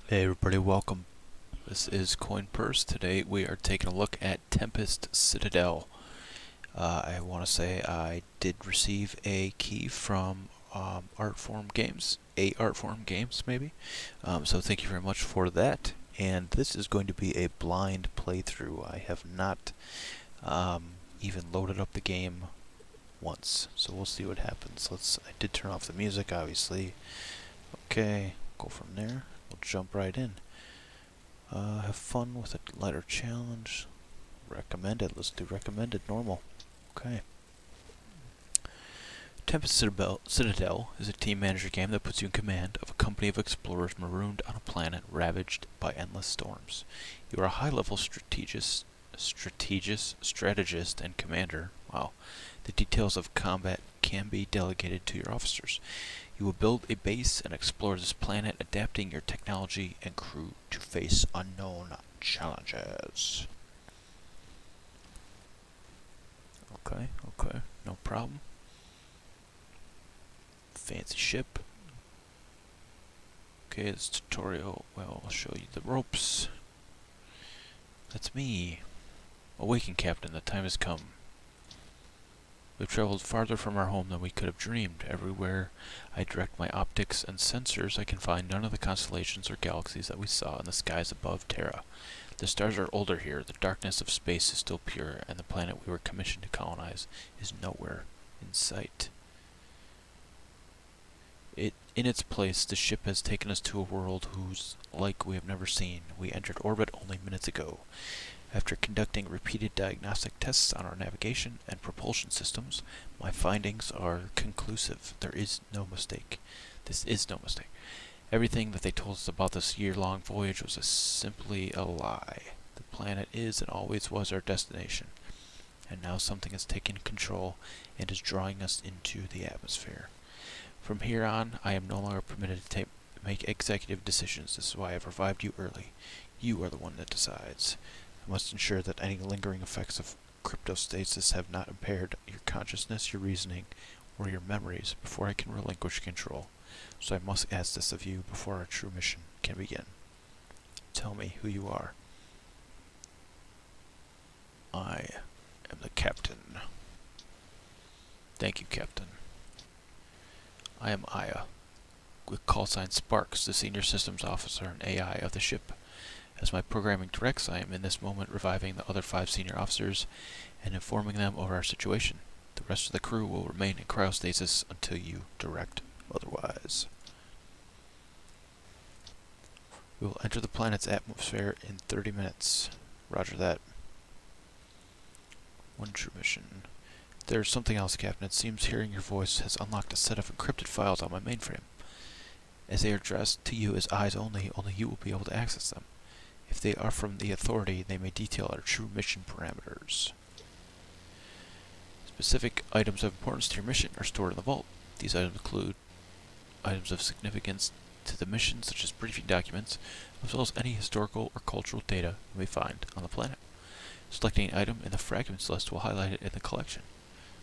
Hey everybody, welcome. This is Coin Purse. Today we are taking a look at Tempest Citadel. I want to say I did receive a key from Artform Games, Artform Games maybe. So thank you very much for that. And this is going to be a blind playthrough. I have not even loaded up the game once, so we'll see what happens. I did turn off the music, obviously. Okay, go from there. We'll jump right in. Have fun with a lighter challenge. Recommended. Let's do recommended normal. Okay. Tempest Citadel is a team manager game that puts you in command of a company of explorers marooned on a planet ravaged by endless storms. You are a high-level strategist and commander. Wow. The details of combat can be delegated to your officers. You will build a base and explore this planet, adapting your technology and crew to face unknown challenges. Okay, no problem. Fancy ship. Okay, this tutorial, well, I'll show you the ropes. That's me. Awaken, Captain, the time has come. We've traveled farther from our home than we could have dreamed. Everywhere I direct my optics and sensors, I can find none of the constellations or galaxies that we saw in the skies above Terra. The stars are older here, the darkness of space is still pure, and the planet we were commissioned to colonize is nowhere in sight. In its place, the ship has taken us to a world whose like we have never seen. We entered orbit only minutes ago. After conducting repeated diagnostic tests on our navigation and propulsion systems, my findings are conclusive. There is no mistake. This is no mistake. Everything that they told us about this year-long voyage was simply a lie. The planet is and always was our destination. And now something has taken control and is drawing us into the atmosphere. From here on, I am no longer permitted to make executive decisions. This is why I've revived you early. You are the one that decides. I must ensure that any lingering effects of cryptostasis have not impaired your consciousness, your reasoning, or your memories before I can relinquish control. So I must ask this of you before our true mission can begin. Tell me who you are. I am the captain. Thank you, Captain. I am Aya, with call sign Sparks, the senior systems officer and AI of the ship. As my programming directs, I am in this moment reviving the other 5 senior officers and informing them of our situation. The rest of the crew will remain in cryostasis until you direct otherwise. We will enter the planet's atmosphere in 30 minutes. Roger that. One true mission. There's something else, Captain. It seems hearing your voice has unlocked a set of encrypted files on my mainframe. As they are addressed to you as eyes only you will be able to access them. If they are from the Authority, they may detail our true mission parameters. Specific items of importance to your mission are stored in the vault. These items include items of significance to the mission, such as briefing documents, as well as any historical or cultural data you may find on the planet. Selecting an item in the fragments list will highlight it in the collection.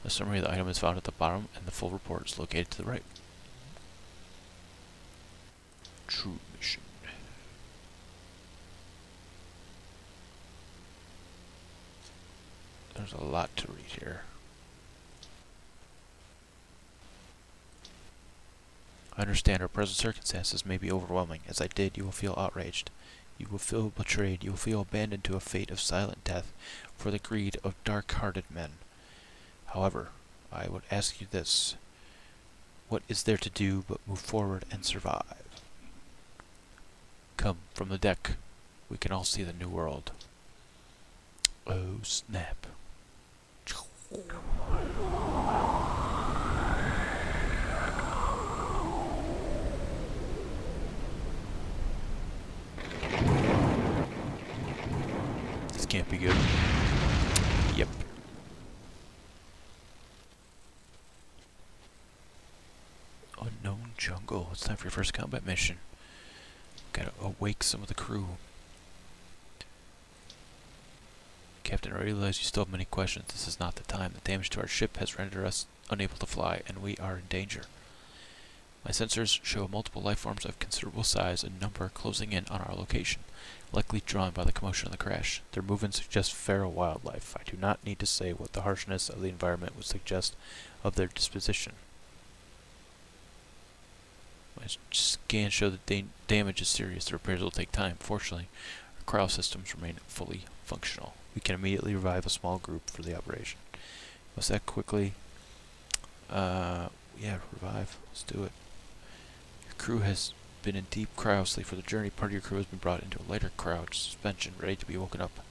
A summary of the item is found at the bottom, and the full report is located to the right. True mission. There's a lot to read here. I understand our present circumstances may be overwhelming. As I did, you will feel outraged. You will feel betrayed. You will feel abandoned to a fate of silent death for the greed of dark-hearted men. However, I would ask you this. What is there to do but move forward and survive? Come, from the deck. We can all see the new world. Oh, snap. This can't be good. Yep. Unknown jungle. It's time for your first combat mission. Gotta awake some of the crew. Captain, I realize you still have many questions. This is not the time. The damage to our ship has rendered us unable to fly, and we are in danger. My sensors show multiple life forms of considerable size and number closing in on our location, likely drawn by the commotion of the crash. Their movements suggest feral wildlife. I do not need to say what the harshness of the environment would suggest of their disposition. My scans show that damage is serious. The repairs will take time. Fortunately, our cryo systems remain fully functional. We can immediately revive a small group for the operation. Must act quickly. Yeah, revive. Let's do it. Your crew has been in deep cryo sleep for the journey. Part of your crew has been brought into a lighter cryo suspension, ready to be woken up.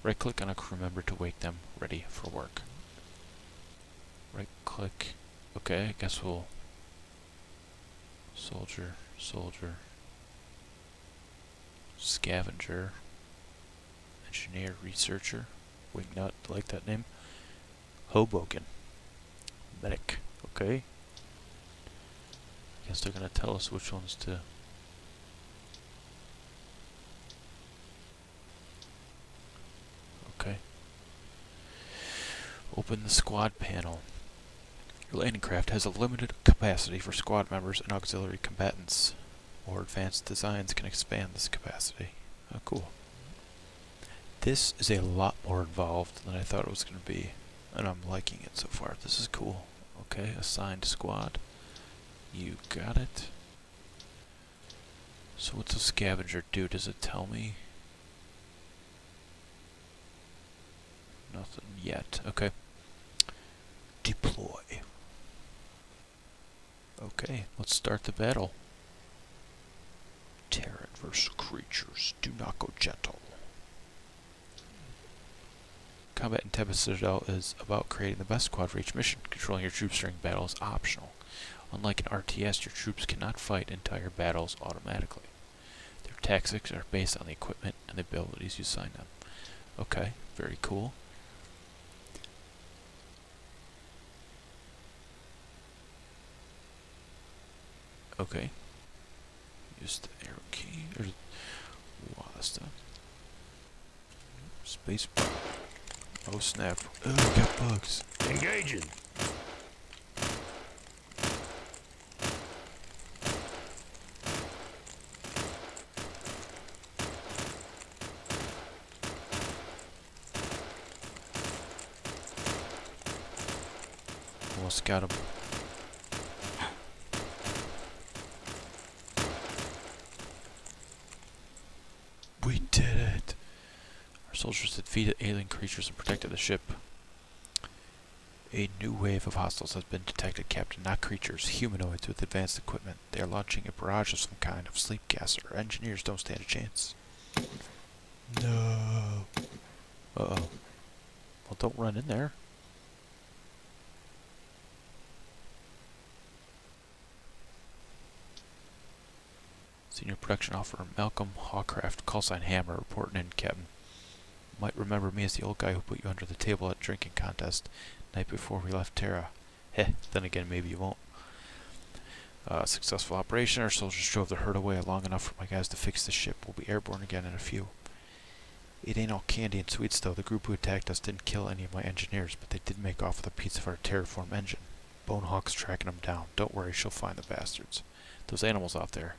Right-click on a crew member to wake them, ready for work. Right-click. Okay, I guess we'll... Soldier, scavenger, engineer, researcher, wingnut, like that name. Hoboken, medic. Okay. Guess they're gonna tell us which ones to. Okay. Open the squad panel. Your landing craft has a limited capacity for squad members and auxiliary combatants. More advanced designs can expand this capacity. Oh, cool. This is a lot more involved than I thought it was going to be, and I'm liking it so far. This is cool. Okay, assigned squad. You got it. So what's a scavenger do? Does it tell me? Nothing yet. Okay. Deploy. Okay, let's start the battle. Terran versus creatures. Do not go gentle. Combat in Tempest Citadel is about creating the best squad for each mission. Controlling your troops during battle is optional. Unlike an RTS, your troops cannot fight entire battles automatically. Their tactics are based on the equipment and the abilities you assign them. Okay, very cool. Okay. Use the arrow key. There's WASD. Space. Oh snap. Oh, we got bugs. Engaging. Almost got him. We did it! Our soldiers defeated alien creatures and protected the ship. A new wave of hostiles has been detected, Captain. Not creatures, humanoids with advanced equipment. They are launching a barrage of some kind of sleep gas. Our engineers don't stand a chance. No. Uh-oh. Well, don't run in there. Senior Production Officer Malcolm Hawcraft, callsign Hammer, reporting in, Captain. Might remember me as the old guy who put you under the table at drinking contest night before we left Terra. Heh, then again, maybe you won't. Successful operation. Our soldiers drove the herd away long enough for my guys to fix the ship. We'll be airborne again in a few. It ain't all candy and sweets, though. The group who attacked us didn't kill any of my engineers, but they did make off with a piece of our terraform engine. Bonehawk's tracking them down. Don't worry, she'll find the bastards. Those animals out there.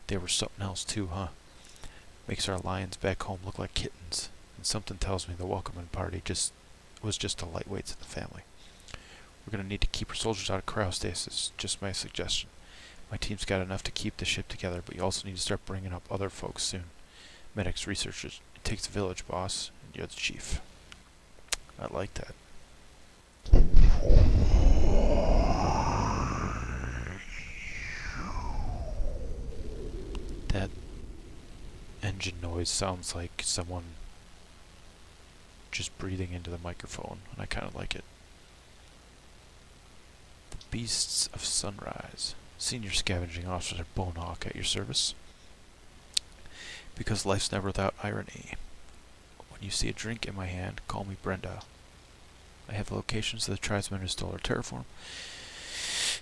They were something else too, huh? Makes our lions back home look like kittens. And something tells me the welcoming party was just the lightweights in the family. We're gonna need to keep our soldiers out of cryostasis. Just my suggestion. My team's got enough to keep the ship together, but you also need to start bringing up other folks soon. Medics, researchers. It takes a village, boss. And you're the chief. I like that. That engine noise sounds like someone just breathing into the microphone, and I kind of like it. The Beasts of Sunrise. Senior Scavenging Officer Bonehawk at your service. Because life's never without irony. When you see a drink in my hand, call me Brenda. I have locations of the tribesmen who stole our terraform.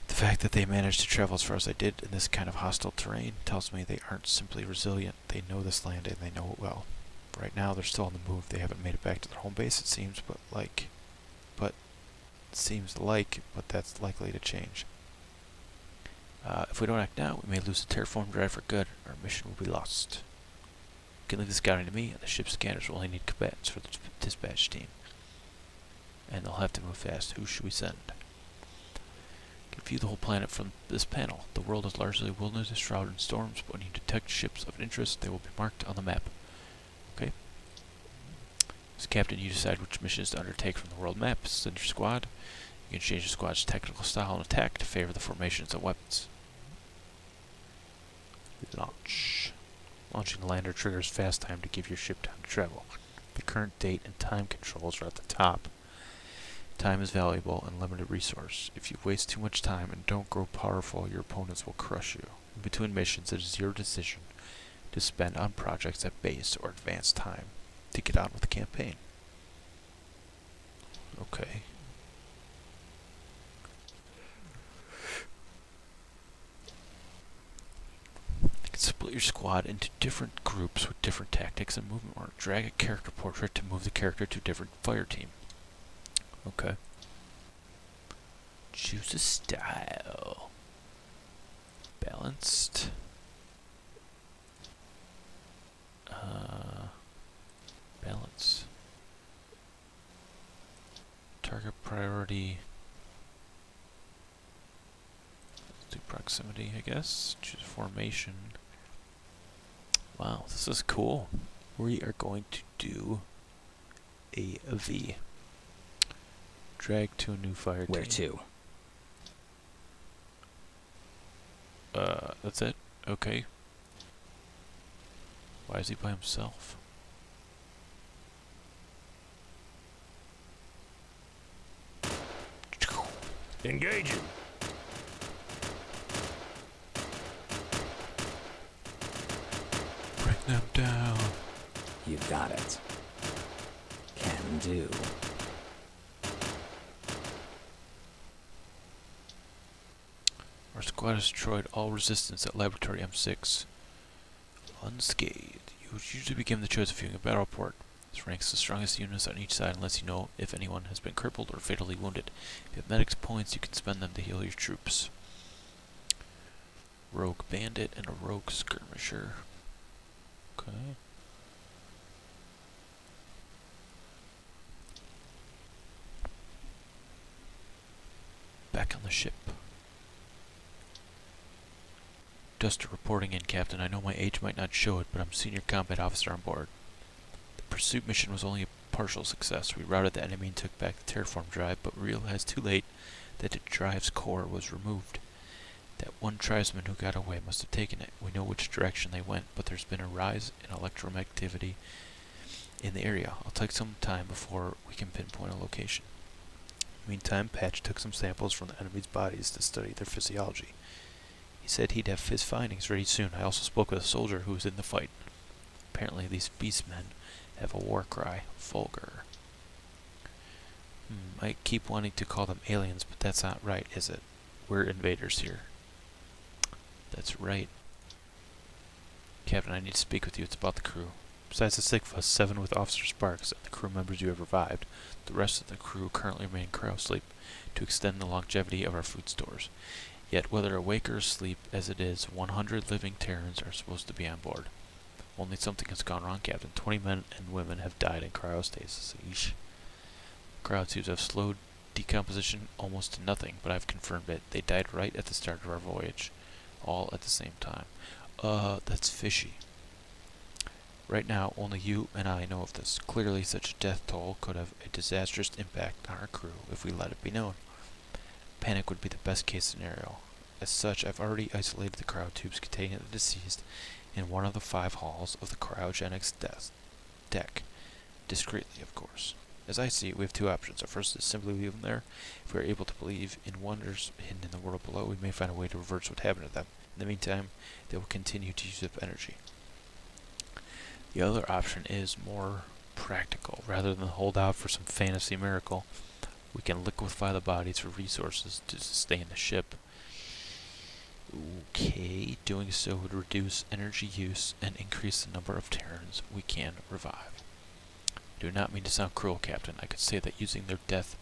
The fact that they managed to travel as far as they did in this kind of hostile terrain tells me they aren't simply resilient. They know this land and they know it well. Right now they're still on the move. They haven't made it back to their home base, it seems, but that's likely to change. If we don't act now, we may lose the terraform drive for good. Our mission will be lost. You can leave the scouting to me, and the ship's scanners will only need combatants for the dispatch team. And they'll have to move fast. Who should we send? You can view the whole planet from this panel. The world is largely a wilderness shrouded in storms, but when you detect ships of interest, they will be marked on the map. Okay. As captain, you decide which missions to undertake from the world map. Send your squad. You can change your squad's technical style and attack to favor the formations and weapons. Launch. Launching the lander triggers fast time to give your ship time to travel. The current date and time controls are at the top. Time is valuable and limited resource. If you waste too much time and don't grow powerful, your opponents will crush you. In between missions, it is your decision to spend on projects at base or advance time to get on with the campaign. Okay. You can split your squad into different groups with different tactics and movement, or drag a character portrait to move the character to a different fire team. Okay. Choose a style. Balanced. Balance. Target priority. Let's do proximity, I guess. Choose formation. Wow, this is cool. We are going to do a V. Drag to a new fire team. Where to? That's it? Okay. Why is he by himself? Engaging. Bring them down. You got it. Can do. Our squad has destroyed all resistance at Laboratory M6. Unscathed. You would usually begin the choice of viewing a battle report. This ranks the strongest units on each side and lets you know if anyone has been crippled or fatally wounded. If you have medics points, you can spend them to heal your troops. Rogue bandit and a rogue skirmisher. Okay. Back on the ship. Duster reporting in, Captain. I know my age might not show it, but I'm senior combat officer on board. The pursuit mission was only a partial success. We routed the enemy and took back the terraform drive, but realized too late that the drive's core was removed. That one tribesman who got away must have taken it. We know which direction they went, but there's been a rise in electromagnetic in the area. I'll take some time before we can pinpoint a location. Meantime, Patch took some samples from the enemy's bodies to study their physiology. He said he'd have his findings ready soon. I also spoke with a soldier who was in the fight. Apparently these beastmen have a war cry. Vulgar. I keep wanting to call them aliens, but that's not right, is it? We're invaders here. That's right. Captain, I need to speak with you. It's about the crew. Besides the 6 of us, 7 with Officer Sparks and the crew members you have revived, the rest of the crew currently remain in cryosleep to extend the longevity of our food stores. Yet, whether awake or asleep as it is, 100 living Terrans are supposed to be on board. Only something has gone wrong, Captain. 20 men and women have died in cryostasis. Eesh. Cryotubes have slowed decomposition almost to nothing, but I've confirmed it. They died right at the start of our voyage. All at the same time. That's fishy. Right now, only you and I know of this. Clearly, such a death toll could have a disastrous impact on our crew if we let it be known. Panic would be the best case scenario. As such, I've already isolated the cryotubes containing the deceased in one of the 5 halls of the cryogenics deck. Discreetly, of course. As I see it, we have 2 options. Our first is simply leave them there. If we are able to believe in wonders hidden in the world below, we may find a way to reverse what happened to them. In the meantime, they will continue to use up energy. The other option is more practical. Rather than hold out for some fantasy miracle, we can liquefy the bodies for resources to sustain the ship. Okay, doing so would reduce energy use and increase the number of Terrans we can revive. I do not mean to sound cruel, Captain. I could say that using their death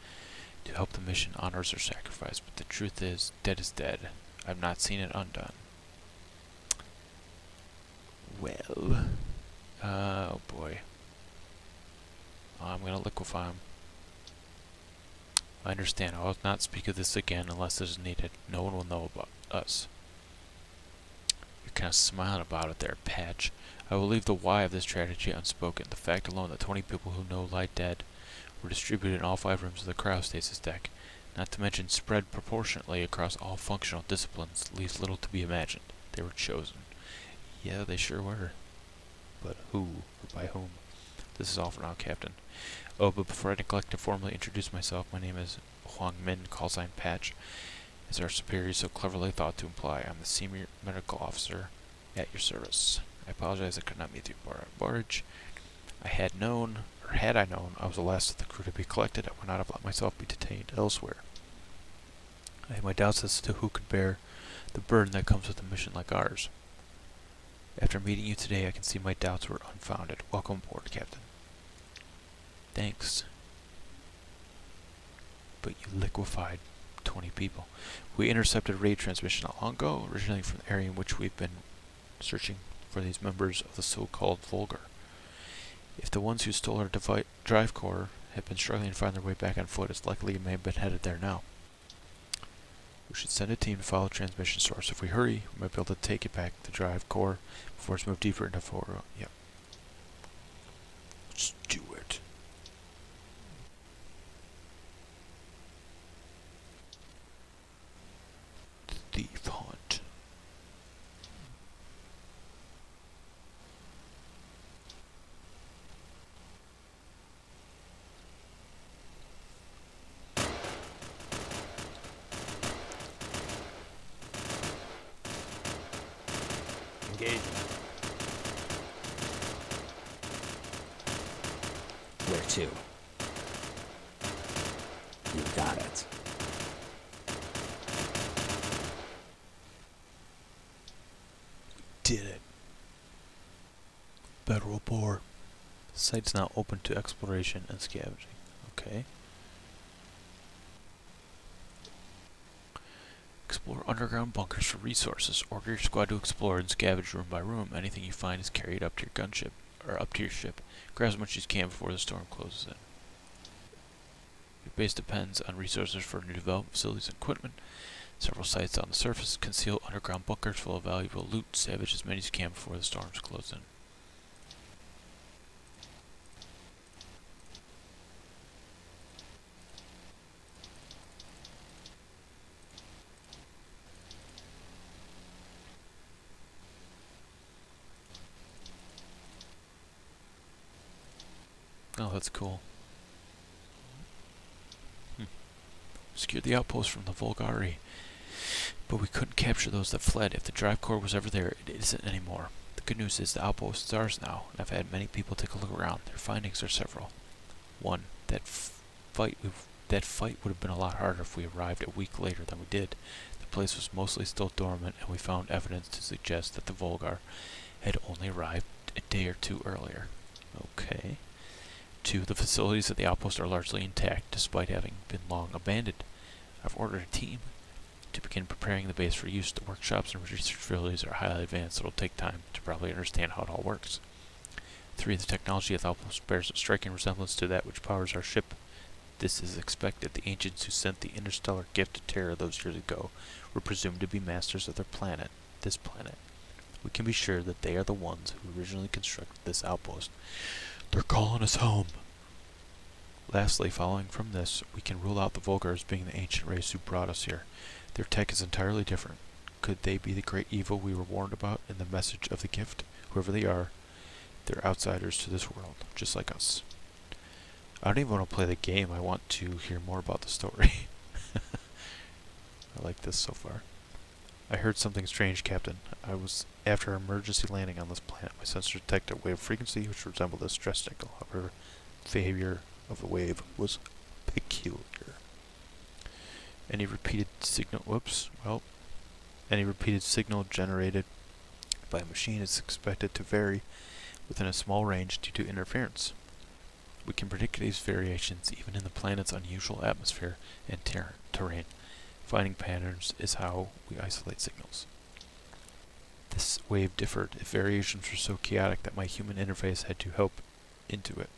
to help the mission honors their sacrifice, but the truth is, dead is dead. I've not seen it undone. Well, oh boy. I'm gonna liquefy him. I understand. I will not speak of this again unless it is needed. No one will know about us. You're kind of smiling about it there, Patch. I will leave the why of this tragedy unspoken. The fact alone that 20 people who know lie dead were distributed in all 5 rooms of the cryostasis deck, not to mention spread proportionately across all functional disciplines, leaves little to be imagined. They were chosen. Yeah, they sure were. But who, or by whom? This is all for now, Captain. Oh, but before I neglect to formally introduce myself, my name is Huang Min, callsign Patch, as our superior so cleverly thought to imply. I'm the senior medical officer at your service. I apologize I could not meet you aboard our barge. Had I known, I was the last of the crew to be collected, I would not have let myself be detained elsewhere. I had my doubts as to who could bear the burden that comes with a mission like ours. After meeting you today, I can see my doubts were unfounded. Welcome aboard, Captain. Thanks. But you liquefied 20 people. We intercepted a radio transmission not long ago, originating from the area in which we've been searching for these members of the so-called Vulgar. If the ones who stole our drive core have been struggling to find their way back on foot, it's likely you may have been headed there now. We should send a team to follow the transmission source. If we hurry, we might be able to take it back to the drive core before it's moved deeper into Foro. Yep. Let's do it. Thief hunt. Engaging. Where to? You got it. Did it. Federal port. The site's now open to exploration and scavenging. Okay. Explore underground bunkers for resources. Order your squad to explore and scavenge room by room. Anything you find is carried up to your gunship, or up to your ship. Grab as much as you can before the storm closes in. Your base depends on resources for new development facilities and equipment. Several sites on the surface conceal underground bunkers full of valuable loot. Salvage as many as you can before the storms close in. Oh, that's cool. Secured the outpost from the Vulgari, but we couldn't capture those that fled. If the drive core was ever there, it isn't anymore. The good news is the outpost is ours now, and I've had many people take a look around. Their findings are several. 1. That fight would have been a lot harder if we arrived a week later than we did. The place was mostly still dormant, and we found evidence to suggest that the Vulgar had only arrived a day or 2 earlier. Okay. 2. The facilities at the outpost are largely intact, despite having been long abandoned. I've ordered a team to begin preparing the base for use. The workshops and research facilities are highly advanced. It'll take time to probably understand how it all works. 3. The technology at the outpost bears a striking resemblance to that which powers our ship. This is expected. The ancients who sent the interstellar gift to Terra those years ago were presumed to be masters of their planet, this planet. We can be sure that they are the ones who originally constructed this outpost. They're calling us home. Lastly, following from this, we can rule out the Vulgar as being the ancient race who brought us here. Their tech is entirely different. Could they be the great evil we were warned about in the message of the gift? Whoever they are, they're outsiders to this world, just like us. I don't even want to play the game. I want to hear more about the story. I like this so far. I heard something strange, Captain. I was after our emergency landing on this planet. My sensor detected a wave frequency which resembled a stress signal. However, the behavior of the wave was peculiar. Any repeated signal generated by a machine is expected to vary within a small range due to interference. We can predict these variations even in the planet's unusual atmosphere and terrain. Finding patterns is how we isolate signals. This wave differed if variations were so chaotic that my human interface had to help into it.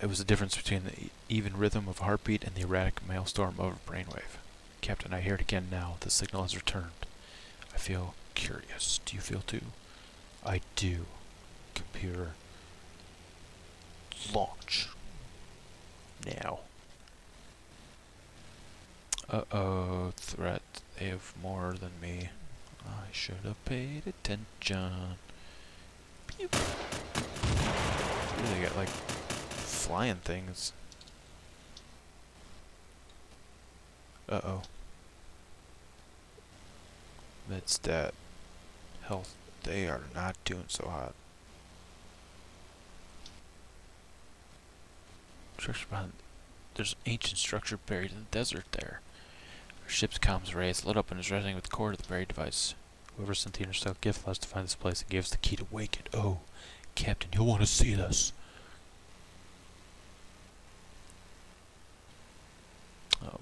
It was the difference between the even rhythm of a heartbeat and the erratic maelstrom of a brainwave. Captain, I hear it again now. The signal has returned. I feel curious. Do you feel too? I do. Computer. Launch. Now. Uh-oh. Threat. They have more than me. I should have paid attention. Pew. Ooh, they got like flying things. Uh-oh. Med stat. Health. They are not doing so hot. Structure behind. There's an ancient structure buried in the desert there. Our ship's comms array is lit up and is resonating with the core of the buried device. Whoever sent the interstellar gift allowed us to find this place and gave us the key to wake it. Oh, Captain, you'll want to see this.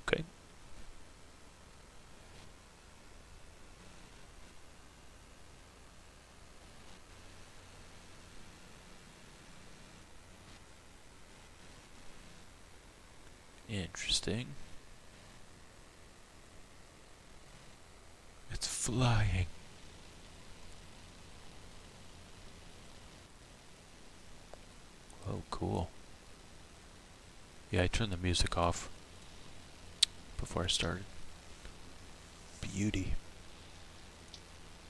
Okay. Interesting. It's flying. Oh, cool. Yeah, I turned the music off before I started. Beauty.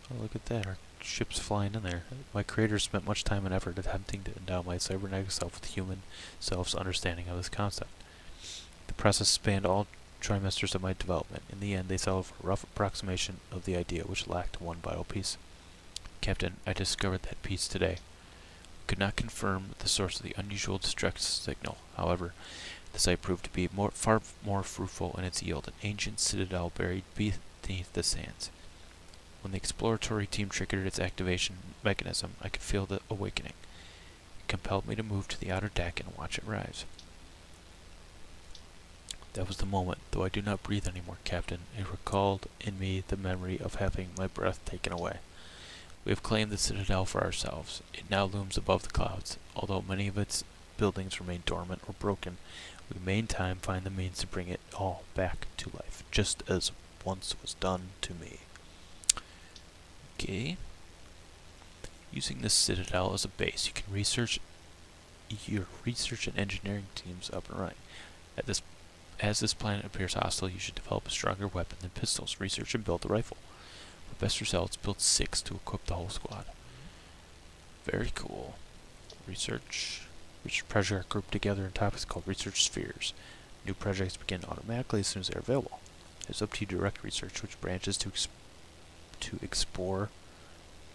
Oh, look at that. Our ship's flying in there. My creators spent much time and effort attempting to endow my cybernetic self with human self's understanding of this concept. The process spanned all trimesters of my development. In the end, they settled for a rough approximation of the idea, which lacked one vital piece. Captain, I discovered that piece today. Could not confirm the source of the unusual distress signal. However, the site proved to be far more fruitful in its yield, an ancient citadel buried beneath the sands. When the exploratory team triggered its activation mechanism, I could feel the awakening. It compelled me to move to the outer deck and watch it rise. That was the moment, though I do not breathe anymore, Captain. It recalled in me the memory of having my breath taken away. We have claimed the Citadel for ourselves. It now looms above the clouds. Although many of its buildings remain dormant or broken, we may in time find the means to bring it all back to life, just as once was done to me. Okay. Using the Citadel as a base, you can research your research and engineering teams up and running. As this planet appears hostile, you should develop a stronger weapon than pistols. Research and build the rifle. For best results, build 6 to equip the whole squad. Very cool. Research projects are grouped together in topics called research spheres. New projects begin automatically as soon as they are available. It's up to you to direct research, which branches to explore,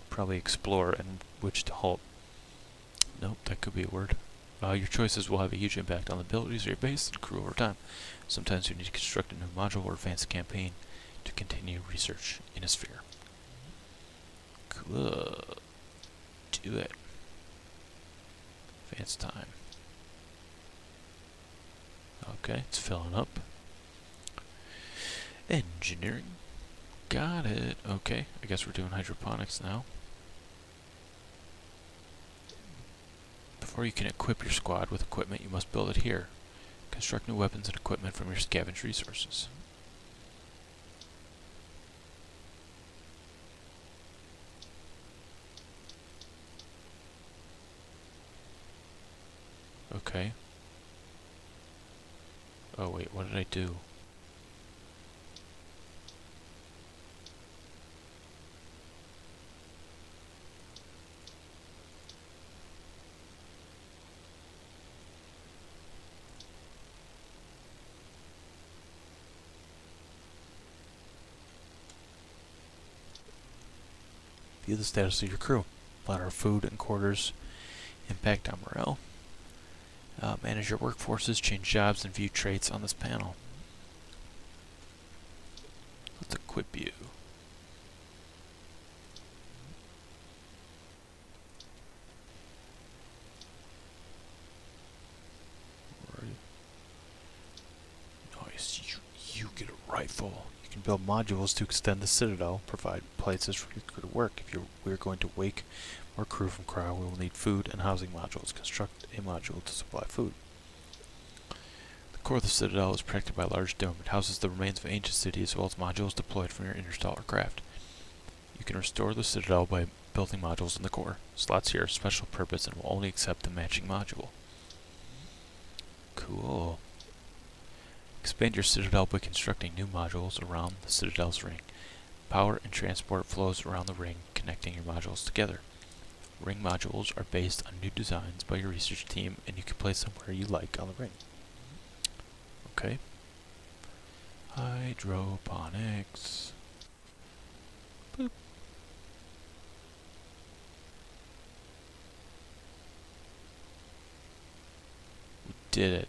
probably explore, and which to halt. Nope, that could be a word. Your choices will have a huge impact on the abilities of your base and crew over time. Sometimes you need to construct a new module or advance a campaign to continue research in a sphere. Cool. Do it. Advance time. Okay, it's filling up. Engineering. Got it. Okay, I guess we're doing hydroponics now. Before you can equip your squad with equipment, you must build it here. Construct new weapons and equipment from your scavenged resources. Okay. Oh wait, what did I do? View the status of your crew. Monitor food and quarters. Impact on morale. Manage your workforces, change jobs, and view traits on this panel. Let's equip you. Where are you? Nice. You get a Delightful. You can build modules to extend the Citadel, provide places for your crew to work. If we're going to wake more crew from CRYO, we will need food and housing modules. Construct a module to supply food. The core of the Citadel is protected by a large dome. It houses the remains of an ancient city as well as modules deployed from your interstellar craft. You can restore the Citadel by building modules in the core. Slots here are special purpose and will only accept the matching module. Cool. Expand your Citadel by constructing new modules around the Citadel's ring. Power and transport flows around the ring, connecting your modules together. Ring modules are based on new designs by your research team, and you can place them where you like on the ring. Okay. Hydroponics. Boop. We did it.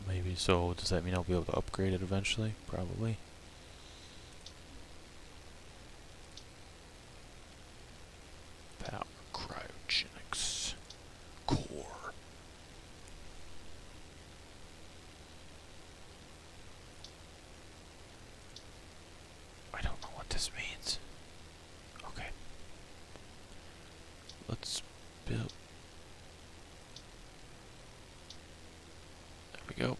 Maybe so. Does that mean I'll be able to upgrade it eventually? Probably. Power cryogenics core. I don't know what this means. Okay. Let's build. There we go.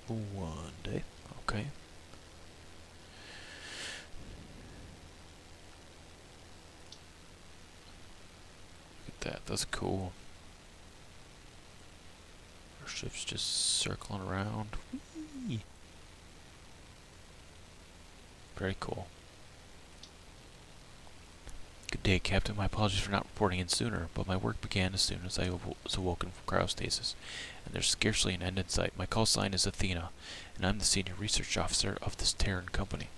One day. Okay. Look at that. That's cool. Our ship's just circling around. Whee! Very cool. Good day, Captain. My apologies for not reporting in sooner, but my work began as soon as I was awoken from cryostasis, and there's scarcely an end in sight. My call sign is Athena, and I'm the senior research officer of this Terran company.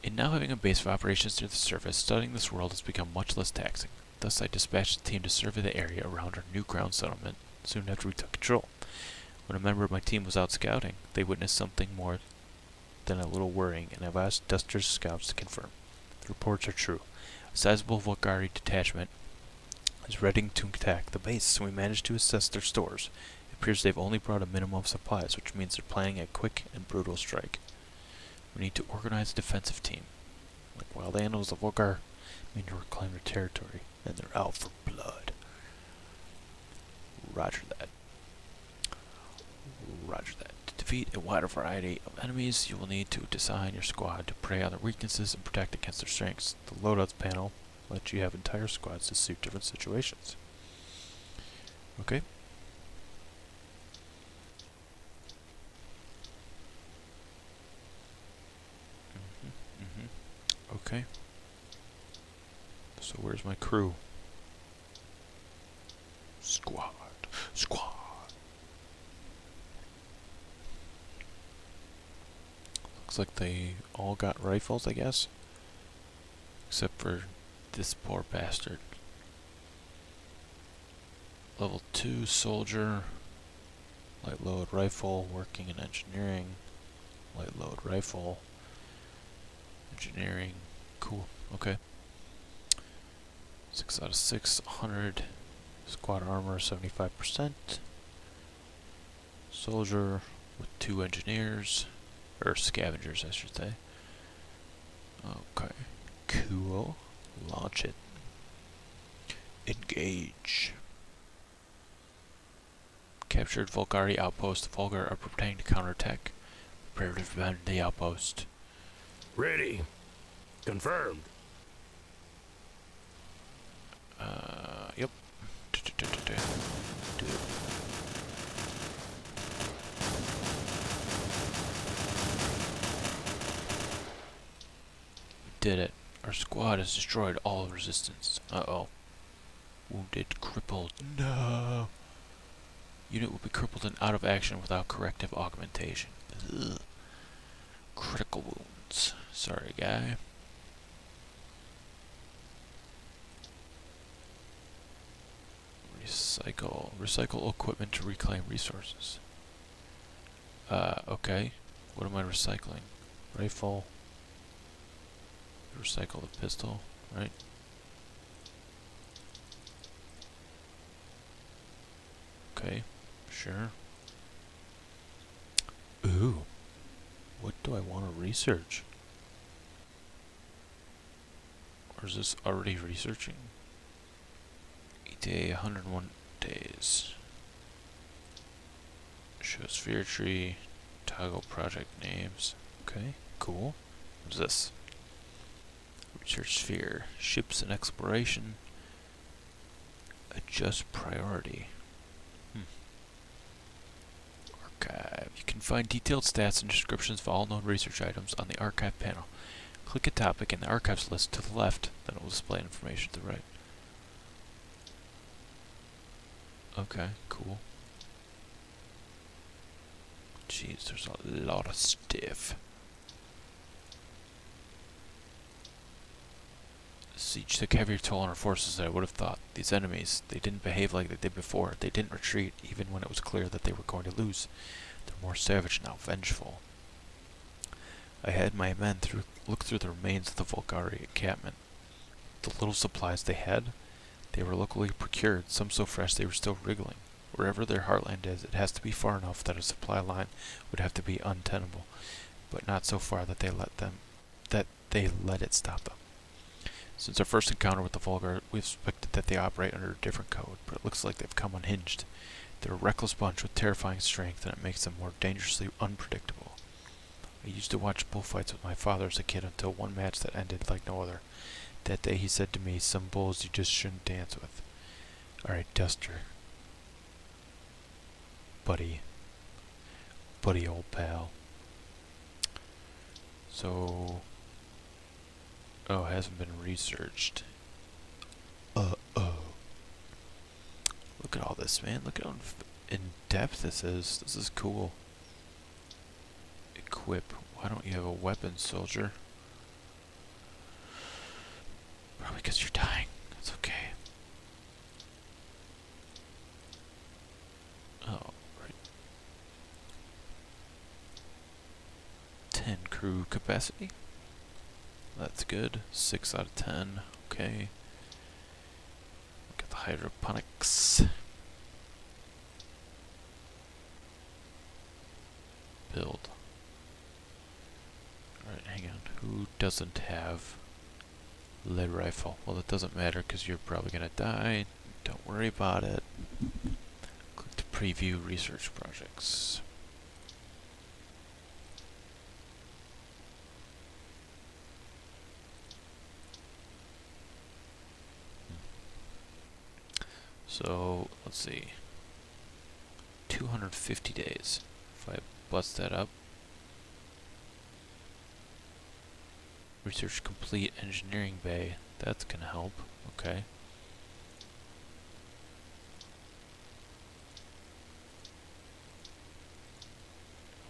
In now having a base of operations near the surface, studying this world has become much less taxing. Thus, I dispatched a team to survey the area around our new ground settlement soon after we took control. When a member of my team was out scouting, they witnessed something more than a little worrying, and I've asked Duster's scouts to confirm. The reports are true. A sizable Volgari detachment is ready to attack the base, and we managed to assess their stores. It appears they've only brought a minimum of supplies, which means they're planning a quick and brutal strike. We need to organize a defensive team. Like wild animals, the Volgar mean to reclaim their territory, and they're out for blood. Roger that. Roger that. To defeat a wider variety of enemies, you will need to design your squad to prey on their weaknesses and protect against their strengths. The loadouts panel lets you have entire squads to suit different situations. Okay. Okay. So where's my crew? Squad. Squad. Looks like they all got rifles, I guess. Except for this poor bastard. Level 2 soldier. Light load rifle, working in engineering. Light load rifle. Engineering. Cool. Okay. 6 out of 6. 100. Squad armor 75%. Soldier with 2 engineers. Or scavengers, I should say. Okay. Cool. Launch it. Engage. Captured Volgari outpost. The Volgar are preparing to counterattack. Prepare to defend the outpost. Ready. Confirmed. Yep. Do it. Did it. Our squad has destroyed all resistance. Uh-oh. Wounded, crippled. No. Unit will be crippled and out of action without corrective augmentation. Ugh. Critical wounds. Sorry, guy. Recycle. Recycle equipment to reclaim resources. Okay. What am I recycling? Rifle. Recycle the pistol, right? Okay, sure. Ooh, what do I want to research? Or is this already researching? Each day, 101 days. Show sphere tree, toggle project names. Okay, cool. What's this? Research sphere, ships and exploration. Adjust priority. Archive. You can find detailed stats and descriptions of all known research items on the archive panel. Click a topic in the archives list to the left, then it will display information to the right. Okay, cool. Jeez, there's a lot of stuff. Siege took heavier toll on our forces than I would have thought. These enemies, they didn't behave like they did before. They didn't retreat, even when it was clear that they were going to lose. They're more savage now, vengeful. I had my men look through the remains of the Volgari encampment. The little supplies they had, they were locally procured, some so fresh they were still wriggling. Wherever their heartland is, it has to be far enough that a supply line would have to be untenable, but not so far that they let it stop them. Since our first encounter with the Volgar, we've suspected that they operate under a different code, but it looks like they've come unhinged. They're a reckless bunch with terrifying strength, and it makes them more dangerously unpredictable. I used to watch bullfights with my father as a kid until one match that ended like no other. That day he said to me, "Some bulls you just shouldn't dance with." Alright, Duster. Buddy, old pal. So... Oh, it hasn't been researched. Uh-oh. Look at all this, man. Look at how in depth this is. This is cool. Equip. Why don't you have a weapon, soldier? Probably because you're dying. That's okay. Oh, right. 10 crew capacity. That's good. 6 out of 10. Okay. Look at the hydroponics. Build. Alright, hang on. Who doesn't have lead rifle? Well, that doesn't matter because you're probably gonna die. Don't worry about it. Click to preview research projects. So, let's see. 250 days. If I bust that up. Research complete engineering bay. That's gonna help. Okay.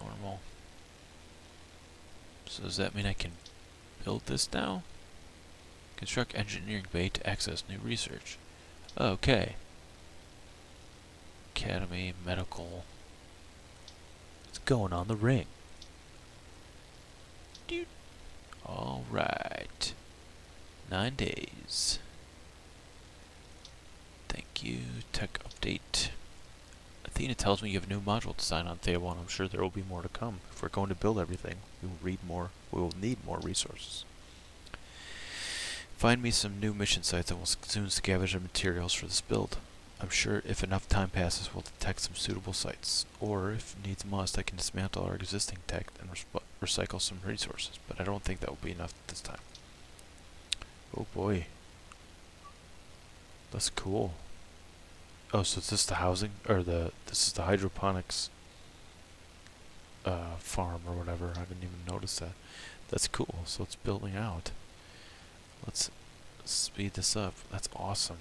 Normal. So does that mean I can build this now? Construct engineering bay to access new research. Okay. Academy, medical. It's going on the ring. Dude. Alright. 9 days. Thank you. Tech update. Athena tells me you have a new module design on Thea 1. I'm sure there will be more to come. If we're going to build everything, we will need more resources. Find me some new mission sites and we'll soon scavenge the materials for this build. I'm sure if enough time passes, we'll detect some suitable sites. Or, if needs must, I can dismantle our existing tech and recycle some resources. But I don't think that will be enough this time. Oh boy. That's cool. Oh, so is this the housing? Or this is the hydroponics farm or whatever. I didn't even notice that. That's cool. So it's building out. Let's speed this up. That's awesome.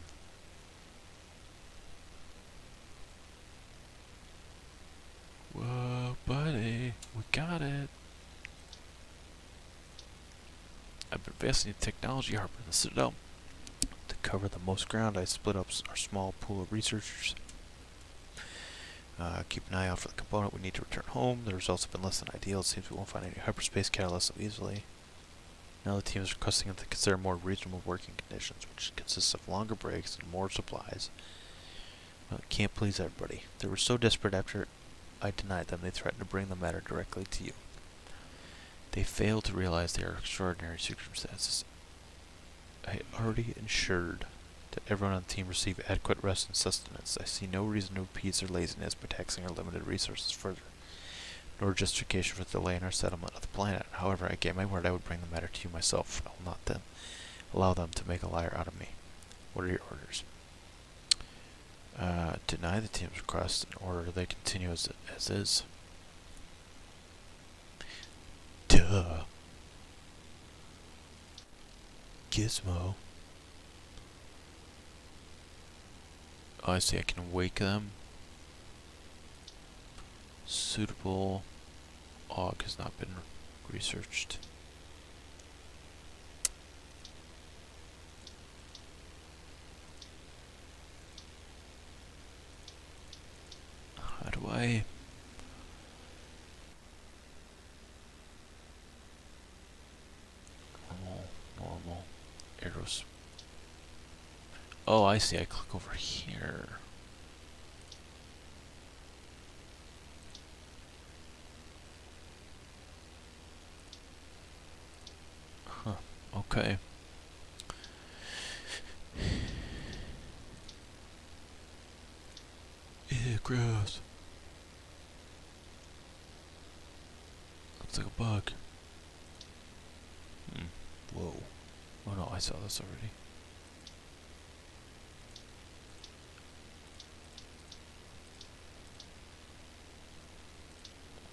Whoa, buddy. We got it. I've been investing in technology harbor in the Citadel. To cover the most ground, I split up our small pool of researchers. Keep an eye out for the component we need to return home. The results have been less than ideal. It seems we won't find any hyperspace catalysts so easily. Now the team is requesting them to consider more reasonable working conditions, which consists of longer breaks and more supplies. Can't please everybody. They were so desperate after I denied them, they threatened to bring the matter directly to you. They failed to realize their extraordinary circumstances. I had already ensured that everyone on the team receive adequate rest and sustenance. I see no reason to appease their laziness by taxing our limited resources further, nor justification for the delay in our settlement of the planet. However, I gave my word I would bring the matter to you myself. I will not then allow them to make a liar out of me. What are your orders? Deny the team's request and order they continue as is. Duh. Gizmo. Oh, I see. I can wake them. Suitable AUG has not been researched. How do I... Normal. Arrows. Oh, I see. I click over here. Huh. Okay. Ew, gross. Looks like a bug. Whoa. Oh no, I saw this already.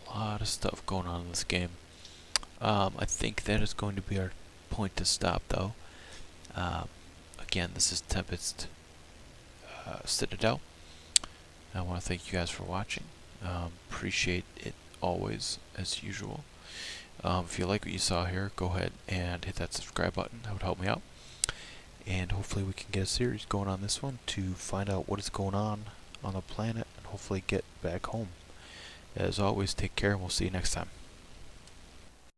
A lot of stuff going on in this game. I think that is going to be our point to stop, though. Again, this is Tempest Citadel. I want to thank you guys for watching. Appreciate it always, as usual. If you like what you saw here, go ahead and hit that subscribe button. That would help me out. And hopefully we can get a series going on this one to find out what is going on the planet and hopefully get back home. As always, take care and we'll see you next time.